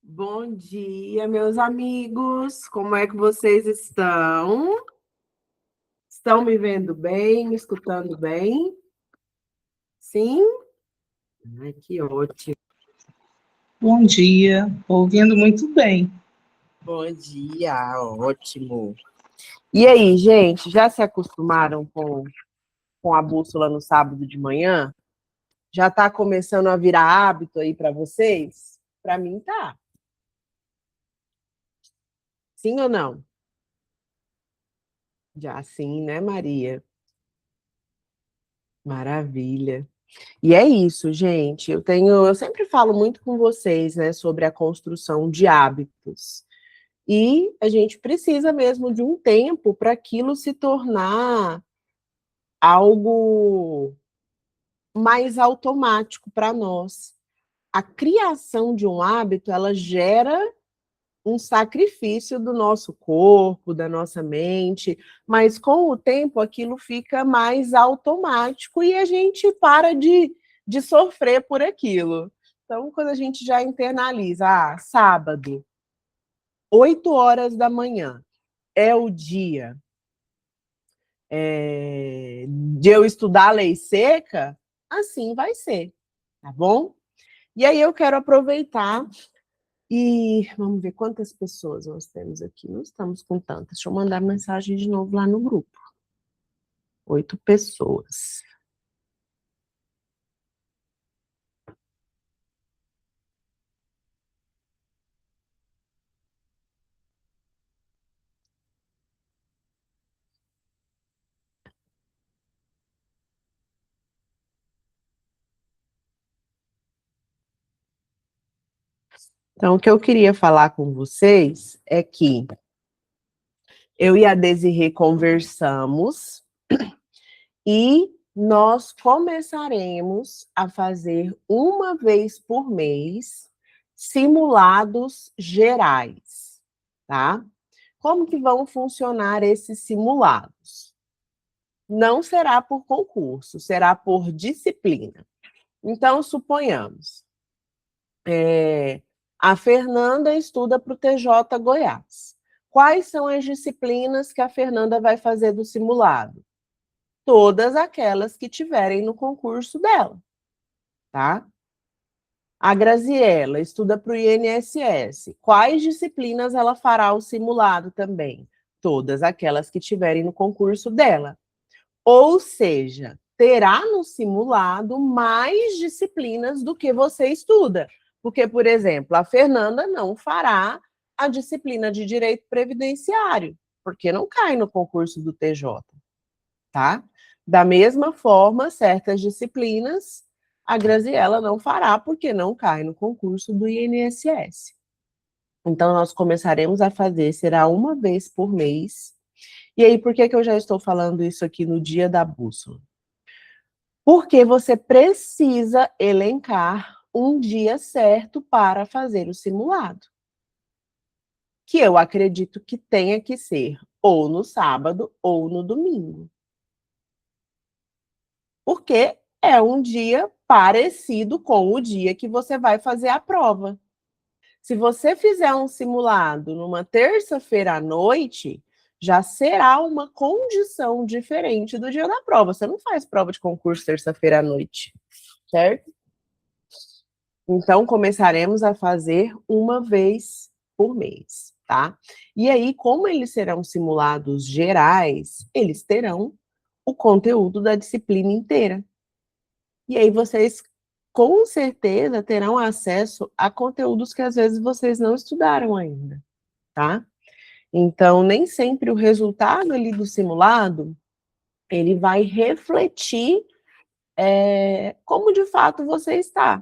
Bom dia, meus amigos. Como é que vocês estão? Estão me vendo bem, me escutando bem? Sim? Ai, que ótimo. Bom dia, ouvindo muito bem. Bom dia, ótimo. E aí, gente, já se acostumaram com a bússola no sábado de manhã? Já está começando a virar hábito aí para vocês? Para mim, tá. Sim ou não? Já sim, né, Maria? Maravilha. E é isso, gente. Eu sempre falo muito com vocês, né, sobre a construção de hábitos. E a gente precisa mesmo de um tempo para aquilo se tornar algo mais automático para nós. A criação de um hábito, ela gera um sacrifício do nosso corpo, da nossa mente, mas com o tempo aquilo fica mais automático e a gente para de sofrer por aquilo. Então, quando a gente já internaliza, sábado, 8 horas da manhã, é o dia de eu estudar a lei seca, assim vai ser, tá bom? E aí eu quero aproveitar e vamos ver quantas pessoas nós temos aqui. Não estamos com tantas. Deixa eu mandar mensagem de novo lá no grupo. 8 pessoas. Então, o que eu queria falar com vocês é que eu e a Desirê conversamos e nós começaremos a fazer uma vez por mês simulados gerais, tá? Como que vão funcionar esses simulados? Não será por concurso, será por disciplina. Então, suponhamos, a Fernanda estuda para o TJ Goiás. Quais são as disciplinas que a Fernanda vai fazer do simulado? Todas aquelas que tiverem no concurso dela, tá? A Graziella estuda para o INSS. Quais disciplinas ela fará o simulado também? Todas aquelas que tiverem no concurso dela. Ou seja, terá no simulado mais disciplinas do que você estuda. Porque, por exemplo, a Fernanda não fará a disciplina de direito previdenciário, porque não cai no concurso do TJ, tá? Da mesma forma, certas disciplinas a Graziella não fará, porque não cai no concurso do INSS. Então, nós começaremos a fazer, será uma vez por mês. E aí, por que eu já estou falando isso aqui no dia da bússola? Porque você precisa elencar um dia certo para fazer o simulado. Que eu acredito que tenha que ser ou no sábado ou no domingo. Porque é um dia parecido com o dia que você vai fazer a prova. Se você fizer um simulado numa terça-feira à noite, já será uma condição diferente do dia da prova. Você não faz prova de concurso terça-feira à noite, certo? Então, começaremos a fazer uma vez por mês, tá? E aí, como eles serão simulados gerais, eles terão o conteúdo da disciplina inteira. E aí, vocês, com certeza, terão acesso a conteúdos que às vezes vocês não estudaram ainda, tá? Então, nem sempre o resultado ali do simulado, ele vai refletir como de fato você está.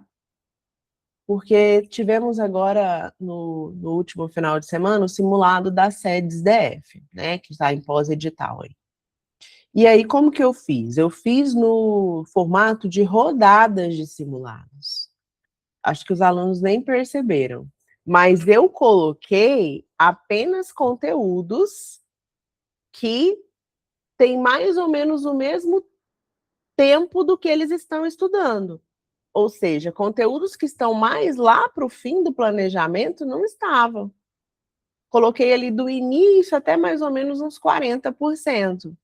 Porque tivemos agora, no último final de semana, o simulado das sedes DF, né, que está em pós-edital aí. E aí, como que eu fiz? Eu fiz no formato de rodadas de simulados. Acho que os alunos nem perceberam. Mas eu coloquei apenas conteúdos que têm mais ou menos o mesmo tempo do que eles estão estudando. ou seja, conteúdos que estão mais lá para o fim do planejamento não estavam. Coloquei ali do início até mais ou menos uns 40%,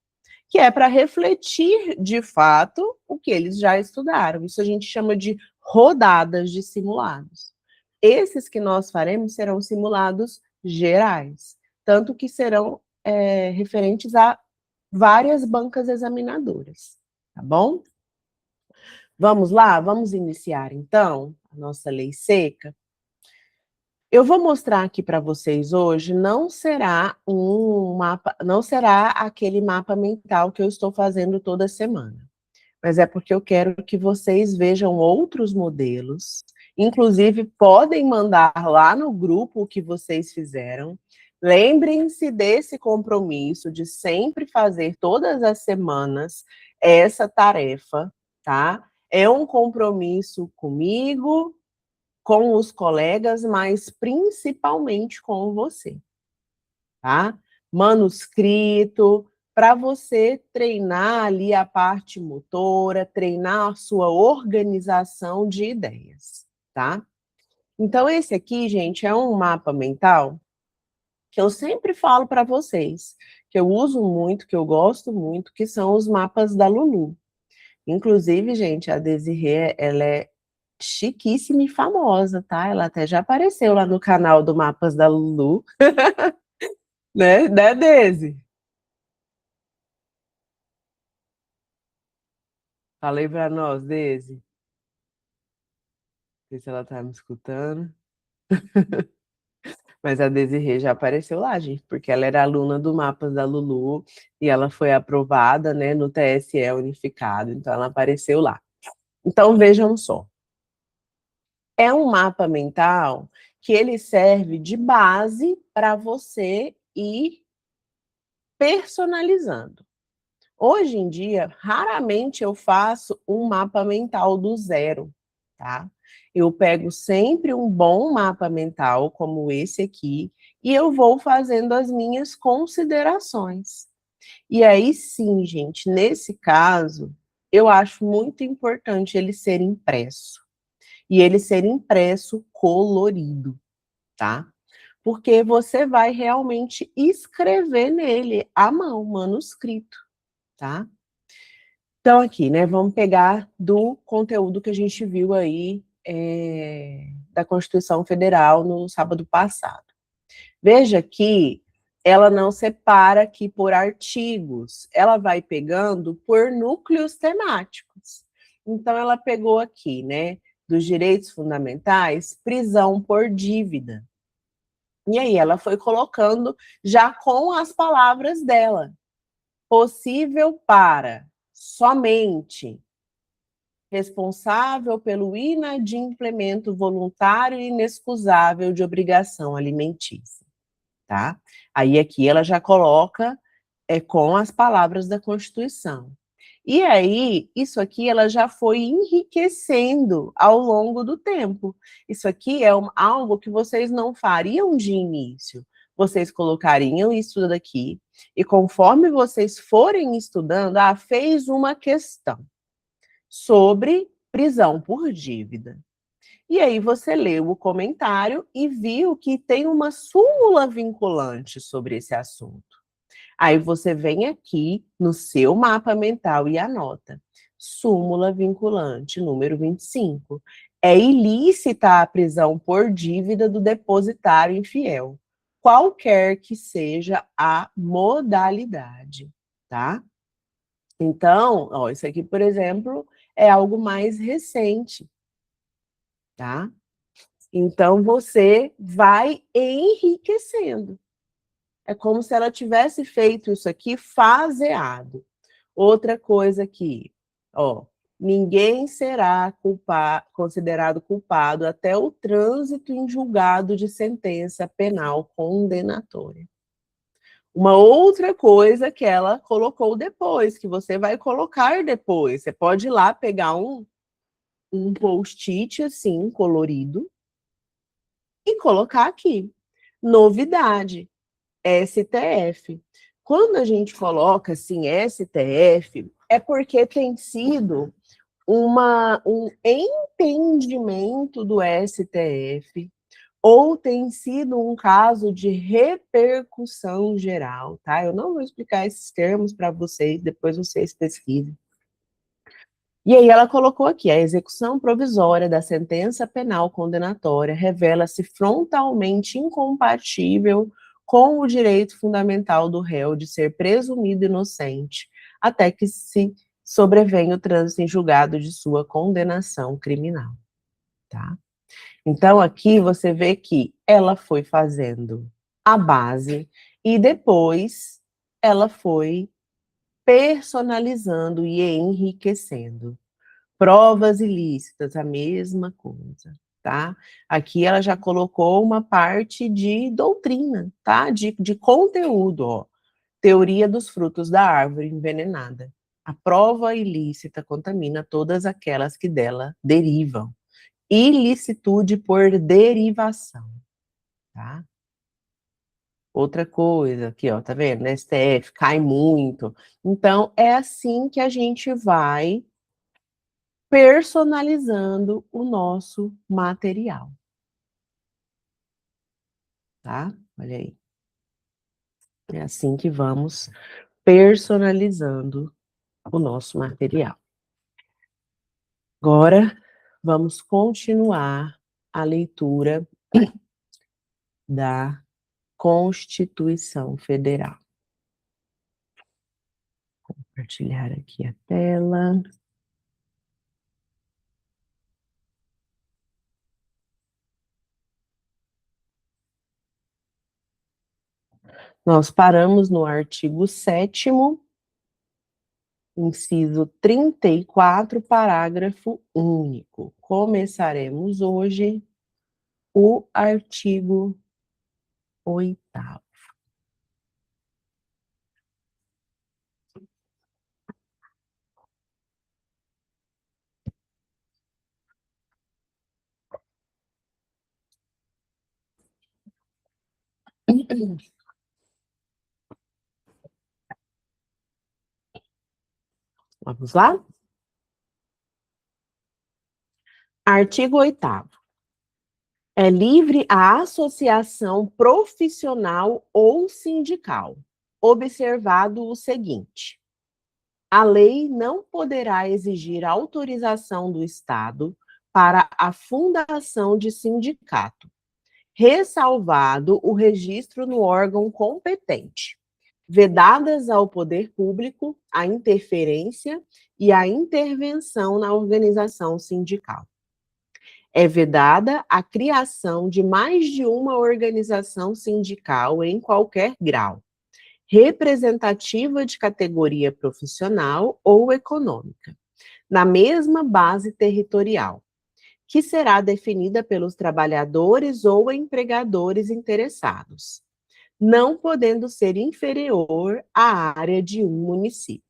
que é para refletir, de fato, o que eles já estudaram. Isso a gente chama de rodadas de simulados. Esses que nós faremos serão simulados gerais, tanto que serão referentes a várias bancas examinadoras, tá bom? Vamos lá? Vamos iniciar, então, a nossa lei seca. Eu vou mostrar aqui para vocês hoje, não será um mapa, não será aquele mapa mental que eu estou fazendo toda semana, mas é porque eu quero que vocês vejam outros modelos, inclusive podem mandar lá no grupo o que vocês fizeram. Lembrem-se desse compromisso de sempre fazer todas as semanas essa tarefa, tá? É um compromisso comigo, com os colegas, mas principalmente com você, tá? Manuscrito, para você treinar ali a parte motora, treinar a sua organização de ideias, tá? Então, esse aqui, gente, é um mapa mental que eu sempre falo para vocês, que eu uso muito, que eu gosto muito, que são os mapas da Lulu. Inclusive, gente, a Desirê, ela é chiquíssima e famosa, tá? Ela até já apareceu lá no canal do Mapas da Lulu, né, Desi? Falei pra nós, Desi. Não sei se ela tá me escutando. Mas a Desirê já apareceu lá, gente, porque ela era aluna do Mapas da Lulu e ela foi aprovada, né, no TSE unificado, então ela apareceu lá. Então, vejam só. É um mapa mental que ele serve de base para você ir personalizando. Hoje em dia, raramente eu faço um mapa mental do zero, tá? Eu pego sempre um bom mapa mental, como esse aqui, e eu vou fazendo as minhas considerações. E aí sim, gente, nesse caso, eu acho muito importante ele ser impresso. E ele ser impresso colorido, tá? Porque você vai realmente escrever nele à mão, manuscrito, tá? Então, aqui, né, vamos pegar do conteúdo que a gente viu aí da Constituição Federal no sábado passado. Veja que ela não separa aqui por artigos, ela vai pegando por núcleos temáticos. Então, ela pegou aqui, né, dos direitos fundamentais, prisão por dívida. E aí ela foi colocando já com as palavras dela. Possível para somente responsável pelo inadimplemento voluntário e inexcusável de obrigação alimentícia, tá? Aí aqui ela já coloca com as palavras da Constituição. E aí, isso aqui ela já foi enriquecendo ao longo do tempo. Isso aqui é algo que vocês não fariam de início. Vocês colocariam isso daqui, e conforme vocês forem estudando, fez uma questão sobre prisão por dívida. E aí você leu o comentário e viu que tem uma súmula vinculante sobre esse assunto. Aí você vem aqui no seu mapa mental e anota. Súmula vinculante número 25. É ilícita a prisão por dívida do depositário infiel, qualquer que seja a modalidade, tá? Então, ó, isso aqui, por exemplo, é algo mais recente, tá? Então, você vai enriquecendo. É como se ela tivesse feito isso aqui faseado. Outra coisa aqui, ó, ninguém será considerado culpado até o trânsito em julgado de sentença penal condenatória. Uma outra coisa que ela colocou depois, que você vai colocar depois. Você pode ir lá pegar um post-it assim, colorido, e colocar aqui. Novidade. STF. Quando a gente coloca assim STF, é porque tem sido um entendimento do STF, ou tem sido um caso de repercussão geral, tá? Eu não vou explicar esses termos para vocês, depois vocês pesquisem. E aí ela colocou aqui, a execução provisória da sentença penal condenatória revela-se frontalmente incompatível com o direito fundamental do réu de ser presumido inocente, até que se sobrevenha o trânsito em julgado de sua condenação criminal, tá? Então aqui você vê que ela foi fazendo a base e depois ela foi personalizando e enriquecendo. Provas ilícitas, a mesma coisa, tá? Aqui ela já colocou uma parte de doutrina, tá? De conteúdo, ó. Teoria dos frutos da árvore envenenada. A prova ilícita contamina todas aquelas que dela derivam. Ilicitude por derivação, tá? Outra coisa, aqui, ó, tá vendo? Na STF, cai muito. Então, é assim que a gente vai personalizando o nosso material, tá? Olha aí. É assim que vamos personalizando o nosso material. Agora, vamos continuar a leitura da Constituição Federal. Vou compartilhar aqui a tela. Nós paramos no artigo 7º, inciso 34, parágrafo único. Começaremos hoje o artigo 8º. Vamos lá? Artigo 8º. É livre a associação profissional ou sindical, observado o seguinte: a lei não poderá exigir autorização do Estado para a fundação de sindicato, ressalvado o registro no órgão competente, vedadas ao poder público a interferência e a intervenção na organização sindical. É vedada a criação de mais de uma organização sindical em qualquer grau, representativa de categoria profissional ou econômica, na mesma base territorial, que será definida pelos trabalhadores ou empregadores interessados, não podendo ser inferior à área de um município.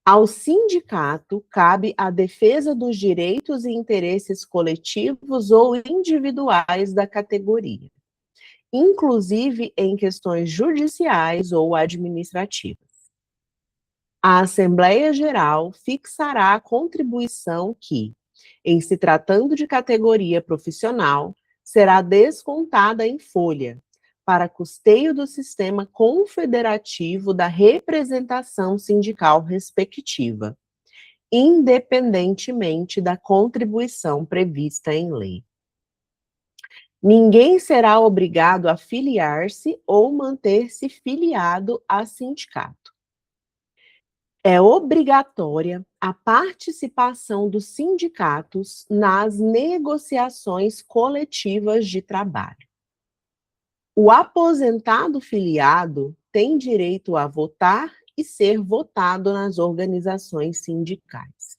Ao sindicato cabe a defesa dos direitos e interesses coletivos ou individuais da categoria, inclusive em questões judiciais ou administrativas. A Assembleia Geral fixará a contribuição que, em se tratando de categoria profissional, será descontada em folha, para custeio do sistema confederativo da representação sindical respectiva, independentemente da contribuição prevista em lei. Ninguém será obrigado a filiar-se ou manter-se filiado a sindicato. É obrigatória a participação dos sindicatos nas negociações coletivas de trabalho. O aposentado filiado tem direito a votar e ser votado nas organizações sindicais.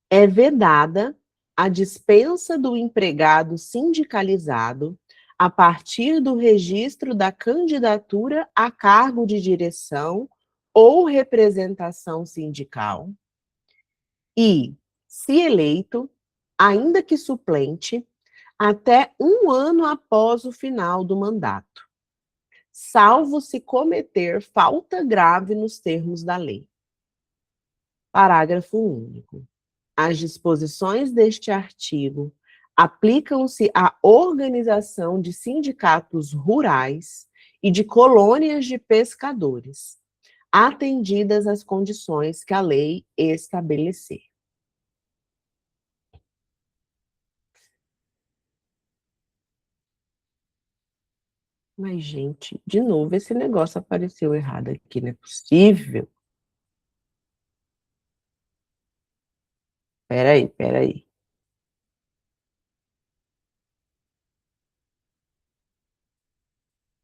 É vedada a dispensa do empregado sindicalizado a partir do registro da candidatura a cargo de direção ou representação sindical e, se eleito, ainda que suplente, até 1 ano após o final do mandato, salvo se cometer falta grave nos termos da lei. Parágrafo único. As disposições deste artigo aplicam-se à organização de sindicatos rurais e de colônias de pescadores, atendidas as condições que a lei estabelecer. Mas, gente, de novo esse negócio apareceu errado aqui, não é possível. Peraí.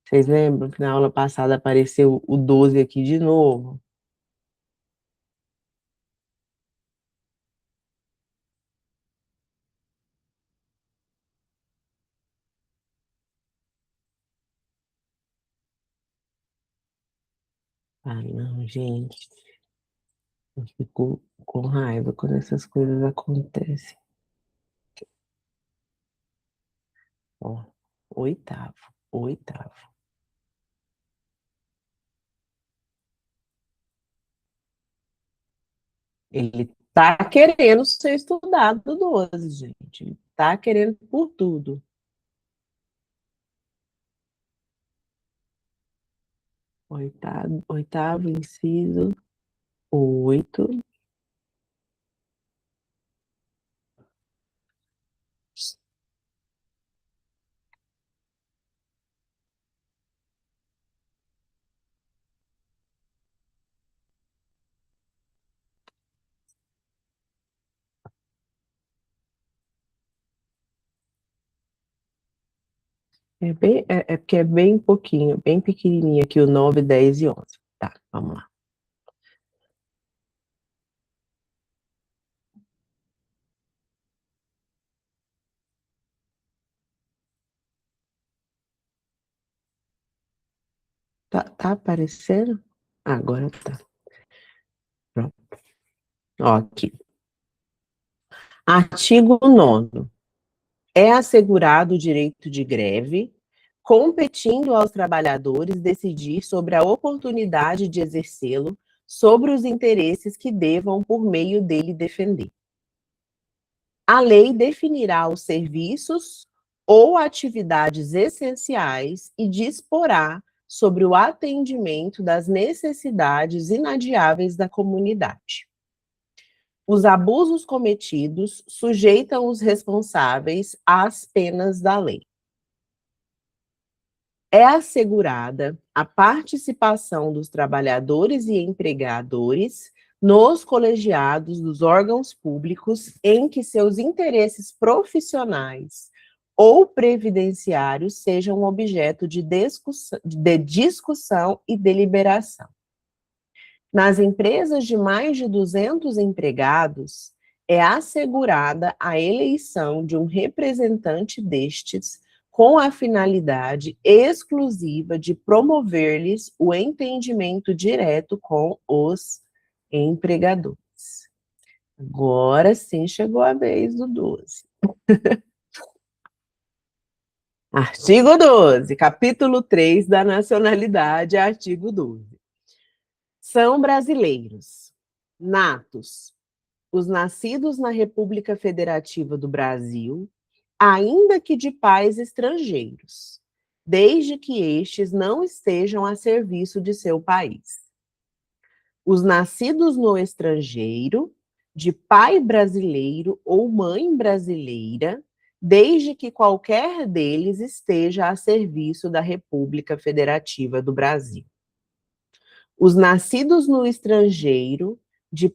Vocês lembram que na aula passada apareceu o 12 aqui de novo? Ah, não, gente. Eu fico com raiva quando essas coisas acontecem. Ó, oitavo. Ele tá querendo ser estudado do 12, gente. Ele tá querendo por tudo. Oitavo inciso, 8. É porque é bem pouquinho, bem pequenininho aqui o 9, 10 e 11. Tá, vamos lá. Tá aparecendo? Agora tá. Pronto. Ó, aqui. Artigo 9º. É assegurado o direito de greve, competindo aos trabalhadores decidir sobre a oportunidade de exercê-lo sobre os interesses que devam, por meio dele, defender. A lei definirá os serviços ou atividades essenciais e disporá sobre o atendimento das necessidades inadiáveis da comunidade. Os abusos cometidos sujeitam os responsáveis às penas da lei. É assegurada a participação dos trabalhadores e empregadores nos colegiados dos órgãos públicos em que seus interesses profissionais ou previdenciários sejam objeto de discussão e deliberação. Nas empresas de mais de 200 empregados, é assegurada a eleição de um representante destes com a finalidade exclusiva de promover-lhes o entendimento direto com os empregadores. Agora sim chegou a vez do 12. Artigo 12, capítulo 3 da nacionalidade, artigo 12. São brasileiros, natos, os nascidos na República Federativa do Brasil, ainda que de pais estrangeiros, desde que estes não estejam a serviço de seu país. Os nascidos no estrangeiro, de pai brasileiro ou mãe brasileira, desde que qualquer deles esteja a serviço da República Federativa do Brasil. Os nascidos no estrangeiro, de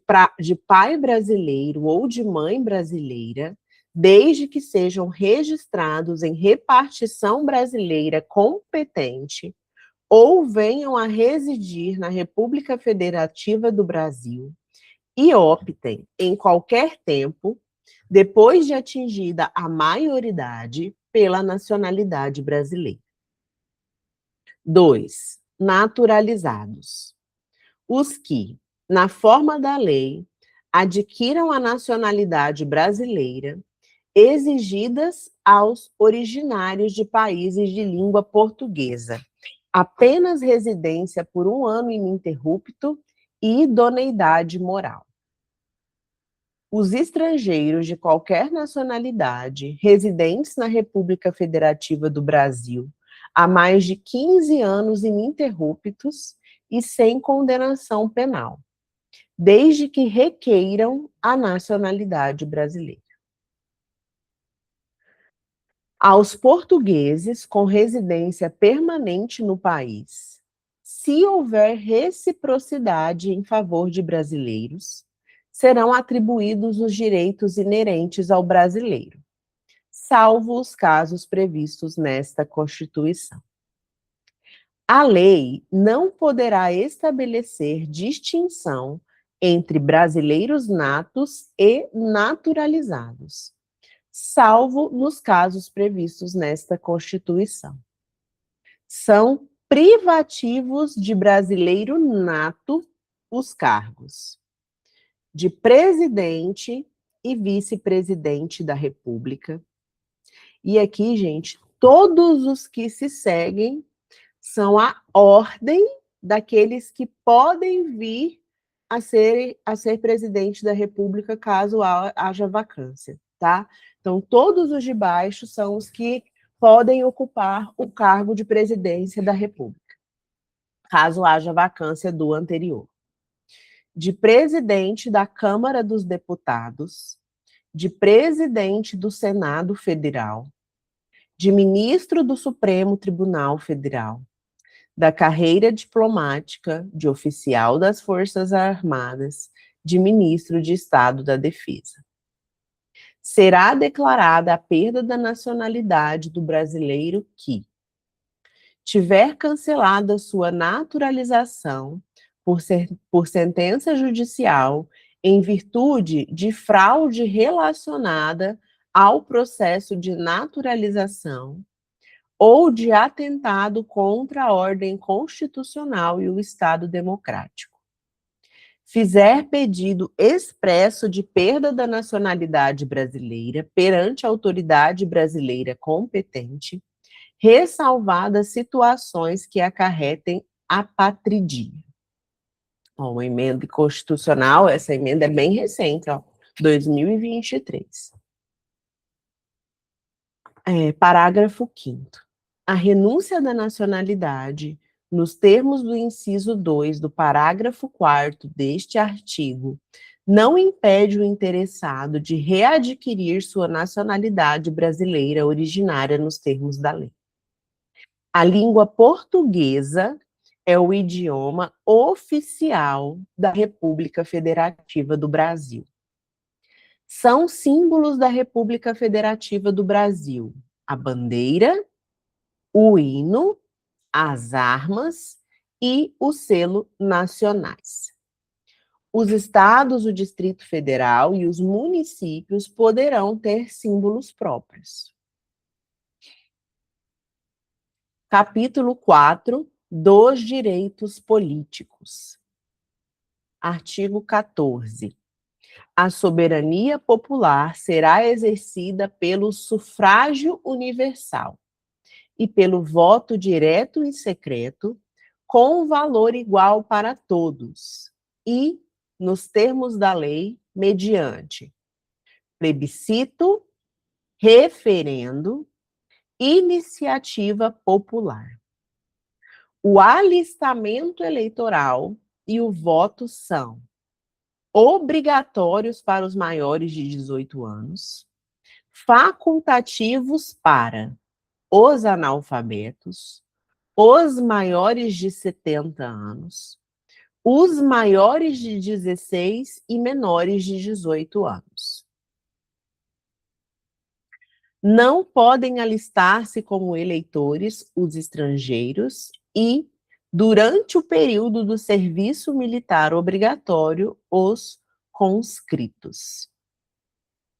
pai brasileiro ou de mãe brasileira, desde que sejam registrados em repartição brasileira competente ou venham a residir na República Federativa do Brasil e optem, em qualquer tempo, depois de atingida a maioridade, pela nacionalidade brasileira. 2. Naturalizados. Os que, na forma da lei, adquiram a nacionalidade brasileira, exigidas aos originários de países de língua portuguesa, apenas residência por 1 ano ininterrupto e idoneidade moral. Os estrangeiros de qualquer nacionalidade residentes na República Federativa do Brasil há mais de 15 anos ininterruptos e sem condenação penal, desde que requeiram a nacionalidade brasileira. Aos portugueses com residência permanente no país, se houver reciprocidade em favor de brasileiros, serão atribuídos os direitos inerentes ao brasileiro, salvo os casos previstos nesta Constituição. A lei não poderá estabelecer distinção entre brasileiros natos e naturalizados, salvo nos casos previstos nesta Constituição. São privativos de brasileiro nato os cargos de presidente e vice-presidente da República. E aqui, gente, todos os que se seguem são a ordem daqueles que podem vir a ser presidente da República caso haja vacância, tá? Então, todos os de baixo são os que podem ocupar o cargo de presidência da República, caso haja vacância do anterior. De presidente da Câmara dos Deputados, de presidente do Senado Federal, de ministro do Supremo Tribunal Federal, da carreira diplomática, de oficial das Forças Armadas, de ministro de Estado da Defesa. Será declarada a perda da nacionalidade do brasileiro que tiver cancelada sua naturalização por sentença judicial em virtude de fraude relacionada ao processo de naturalização ou de atentado contra a ordem constitucional e o Estado democrático. Fizer pedido expresso de perda da nacionalidade brasileira perante a autoridade brasileira competente, ressalvadas situações que acarretem apatridia. Uma emenda constitucional, essa emenda é bem recente, 2023. Parágrafo 5º. A renúncia da nacionalidade, nos termos do inciso 2 do parágrafo 4º deste artigo, não impede o interessado de readquirir sua nacionalidade brasileira originária nos termos da lei. A língua portuguesa é o idioma oficial da República Federativa do Brasil. São símbolos da República Federativa do Brasil a bandeira, o hino, as armas e o selo nacionais. Os estados, o Distrito Federal e os municípios poderão ter símbolos próprios. Capítulo 4 dos direitos políticos. Artigo 14. A soberania popular será exercida pelo sufrágio universal e pelo voto direto e secreto, com valor igual para todos, e, nos termos da lei, mediante plebiscito, referendo, iniciativa popular. O alistamento eleitoral e o voto são obrigatórios para os maiores de 18 anos, facultativos para os analfabetos, os maiores de 70 anos, os maiores de 16 e menores de 18 anos. Não podem alistar-se como eleitores os estrangeiros e, durante o período do serviço militar obrigatório, os conscritos.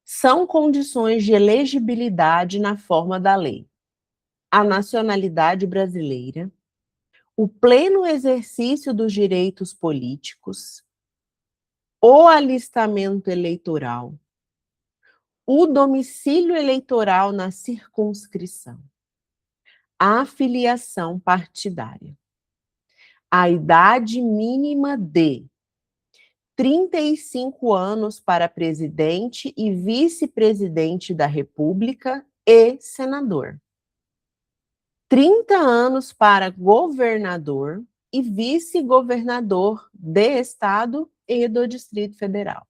São condições de elegibilidade na forma da lei: a nacionalidade brasileira, o pleno exercício dos direitos políticos, o alistamento eleitoral, o domicílio eleitoral na circunscrição, a filiação partidária, a idade mínima de 35 anos para presidente e vice-presidente da República e senador. 30 anos para governador e vice-governador de estado e do Distrito Federal.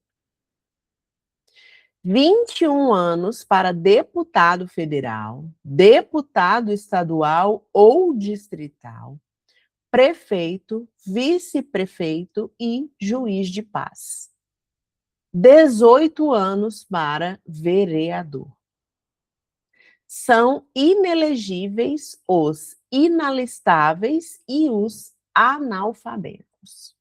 21 anos para deputado federal, deputado estadual ou distrital, prefeito, vice-prefeito e juiz de paz. 18 anos para vereador. São inelegíveis os inalistáveis e os analfabetos.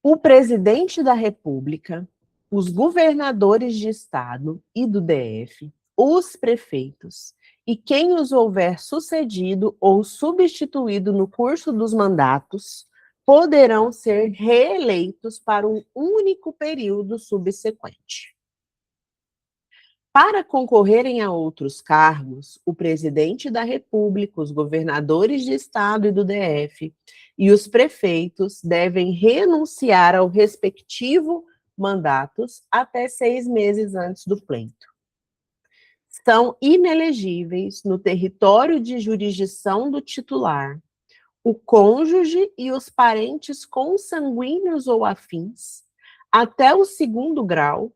O presidente da República, os governadores de estado e do DF, os prefeitos e quem os houver sucedido ou substituído no curso dos mandatos poderão ser reeleitos para um único período subsequente. Para concorrerem a outros cargos, o presidente da República, os governadores de estado e do DF e os prefeitos devem renunciar ao respectivo mandatos até 6 meses antes do pleito. São inelegíveis no território de jurisdição do titular o cônjuge e os parentes consanguíneos ou afins, até o 2º grau,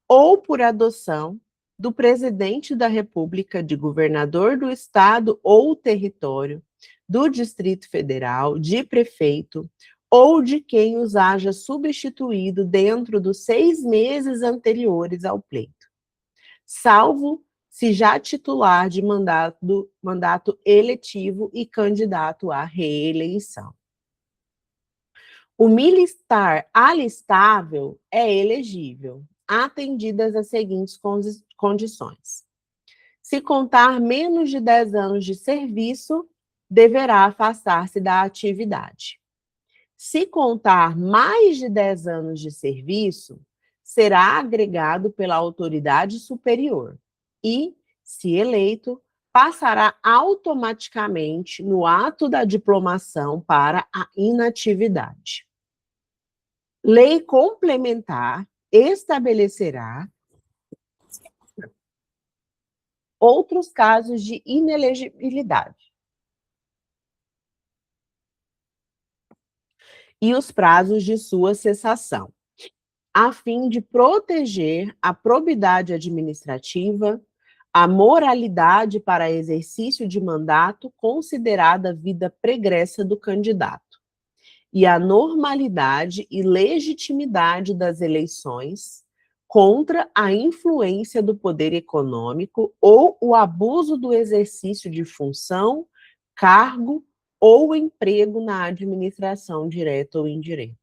ou por adoção do presidente da República, de governador do estado ou território, do Distrito Federal, de prefeito, ou de quem os haja substituído dentro dos 6 meses anteriores ao pleito, salvo se já titular de mandato eletivo e candidato à reeleição. O militar alistável é elegível, atendidas as seguintes condições. Se contar menos de 10 anos de serviço, deverá afastar-se da atividade. Se contar mais de 10 anos de serviço, será agregado pela autoridade superior e, se eleito, passará automaticamente no ato da diplomação para a inatividade. Lei complementar estabelecerá outros casos de inelegibilidade e os prazos de sua cessação, a fim de proteger a probidade administrativa, a moralidade para exercício de mandato considerada vida pregressa do candidato, e a normalidade e legitimidade das eleições contra a influência do poder econômico ou o abuso do exercício de função, cargo ou emprego na administração direta ou indireta.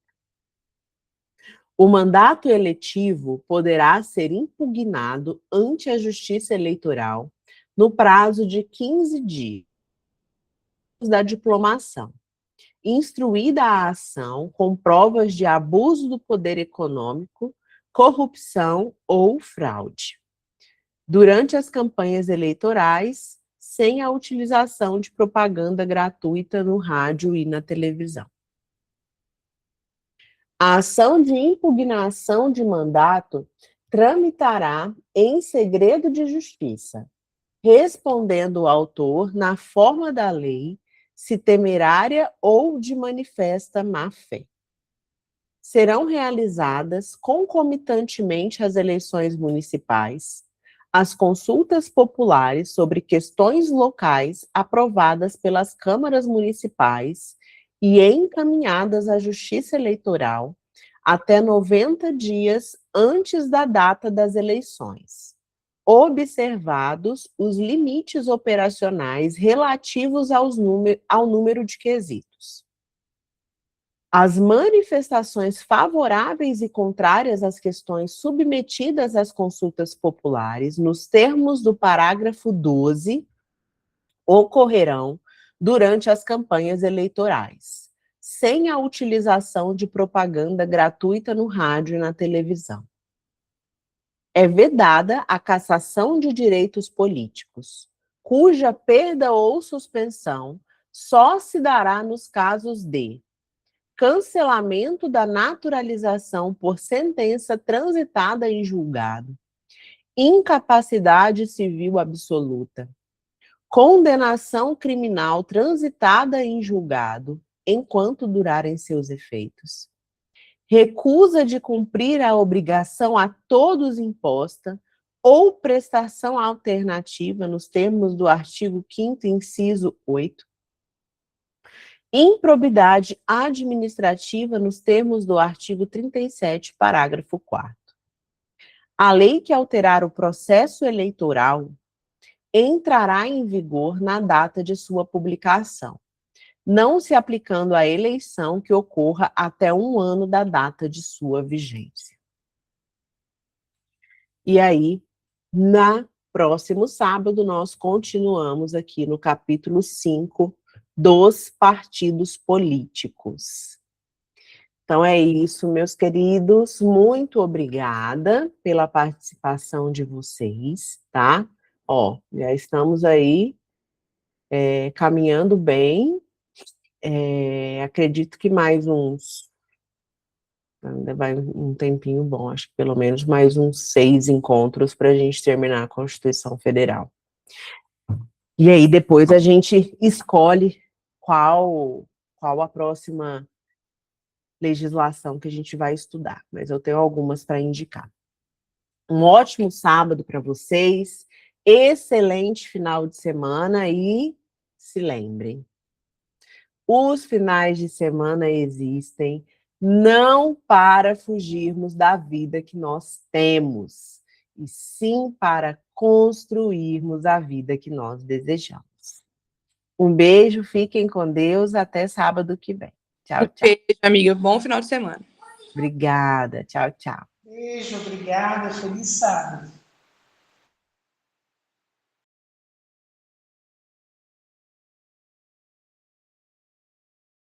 O mandato eletivo poderá ser impugnado ante a Justiça Eleitoral no prazo de 15 dias da diplomação, instruída a ação com provas de abuso do poder econômico, corrupção ou fraude, durante as campanhas eleitorais, sem a utilização de propaganda gratuita no rádio e na televisão. A ação de impugnação de mandato tramitará em segredo de justiça, respondendo o autor na forma da lei, se temerária ou de manifesta má-fé. Serão realizadas concomitantemente às eleições municipais, as consultas populares sobre questões locais aprovadas pelas câmaras municipais e encaminhadas à Justiça Eleitoral até 90 dias antes da data das eleições, observados os limites operacionais relativos ao número de quesitos. As manifestações favoráveis e contrárias às questões submetidas às consultas populares, nos termos do parágrafo 12, ocorrerão durante as campanhas eleitorais, sem a utilização de propaganda gratuita no rádio e na televisão. É vedada a cassação de direitos políticos, cuja perda ou suspensão só se dará nos casos de cancelamento da naturalização por sentença transitada em julgado, incapacidade civil absoluta, condenação criminal transitada em julgado, enquanto durarem seus efeitos, recusa de cumprir a obrigação a todos imposta ou prestação alternativa nos termos do artigo 5º, inciso 8, improbidade administrativa nos termos do artigo 37, parágrafo 4º. A lei que alterar o processo eleitoral entrará em vigor na data de sua publicação, não se aplicando à eleição que ocorra até 1 ano da data de sua vigência. E aí, no próximo sábado, nós continuamos aqui no capítulo 5 dos partidos políticos. Então é isso, meus queridos, muito obrigada pela participação de vocês, tá? Ó, já estamos aí caminhando bem, acredito que mais ainda vai um tempinho bom, acho que pelo menos mais uns 6 encontros para a gente terminar a Constituição Federal. E aí depois a gente escolhe qual a próxima legislação que a gente vai estudar, mas eu tenho algumas para indicar. Um ótimo sábado para vocês, excelente final de semana e se lembrem, os finais de semana existem não para fugirmos da vida que nós temos, e sim para construirmos a vida que nós desejamos. Um beijo, fiquem com Deus, até sábado que vem. Tchau, tchau. Beijo, amiga. Bom final de semana. Obrigada, tchau, tchau. Beijo, obrigada, feliz sábado.